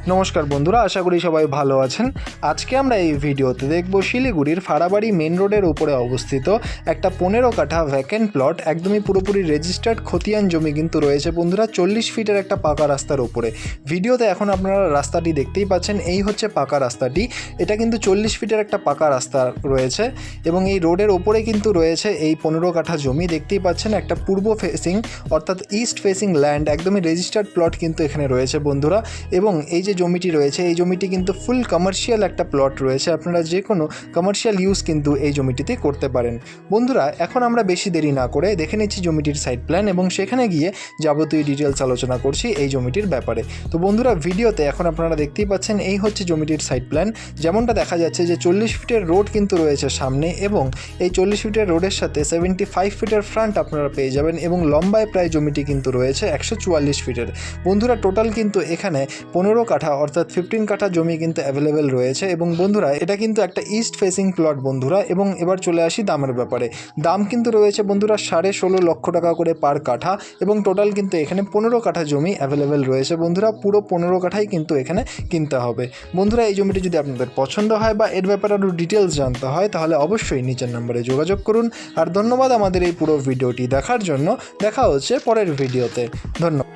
নমস্কার বন্ধুরা, আশা করি সবাই ভালো আছেন। আজকে আমরা এই ভিডিওতে দেখব শিলিগুড়ির ফাড়াবাড়ি মেন রোডের উপরে অবস্থিত একটা 15 কাঠা ভ্যাকেন্ট প্লট, একদমই পুরোপুরি রেজিস্টার্ড খতিয়ান জমি কিন্তু রয়েছে বন্ধুরা 40 ফিটের একটা পাকা রাস্তার উপরে। ভিডিওতে এখন আপনারা রাস্তাটি দেখতেই পাচ্ছেন, এই হচ্ছে পাকা রাস্তাটি। এটা কিন্তু 40 ফিটের একটা পাকা রাস্তা রয়েছে এবং এই রোডের ওপরে কিন্তু রয়েছে এই 15 কাঠা জমি। দেখতেই পাচ্ছেন একটা পূর্ব ফেসিং অর্থাৎ ইস্ট ফেসিং ল্যান্ড, একদমই রেজিস্টার্ড প্লট কিন্তু এখানে রয়েছে বন্ধুরা। এবং এই যে জমিটি রয়েছে, এই জমিটি কিন্তু ফুল কমার্শিয়াল একটা প্লট রয়েছে। আপনারা যে কোনো কমার্শিয়াল ইউজ কিন্তু এই জমিটিতে করতে পারেন। বন্ধুরা, এখন আমরা বেশি দেরি না করে দেখে নিচ্ছি জমিটির সাইট প্ল্যান এবং সেখানে গিয়ে যাবতীয় ডিটেলস আলোচনা করছি এই জমিটির ব্যাপারে। তো বন্ধুরা, ভিডিওতে এখন আপনারা দেখতেই পাচ্ছেন এই হচ্ছে জমিটির সাইট প্ল্যান। যেমনটা দেখা যাচ্ছে যে 40 ফিটের রোড কিন্তু রয়েছে সামনে এবং এই 40 ফিটের রোডের সাথে 75 ফিটের ফ্রন্ট আপনারা পেয়ে যাবেন এবং লম্বায় প্রায় জমিটি কিন্তু রয়েছে 144 ফিটের। বন্ধুরা, টোটাল কিন্তু এখানে 15 কাঠা অর্থাৎ 15 কাঠা জমি কিন্তু অ্যাভেলেবেল রয়েছে। এবং বন্ধুরা, এটা কিন্তু একটা ইস্ট ফেসিং প্লট বন্ধুরা। এবং এবার চলে আসি দামের ব্যাপারে। দাম কিন্তু রয়েছে বন্ধুরা 16.5 লক্ষ টাকা করে পার কাঠা এবং টোটাল কিন্তু এখানে 15 কাঠা জমি অ্যাভেলেবেল রয়েছে বন্ধুরা। পুরো 15 কাঠাই কিন্তু এখানে কিনতে হবে। বন্ধুরা, এই জমিটি যদি আপনাদের পছন্দ হয় বা এর ব্যাপারে আরও ডিটেলস জানতে হয় তাহলে অবশ্যই নিচের নম্বরে যোগাযোগ করুন। আর ধন্যবাদ আমাদের এই পুরো ভিডিওটি দেখার জন্য। দেখা হচ্ছে পরের ভিডিওতে। ধন্যবাদ।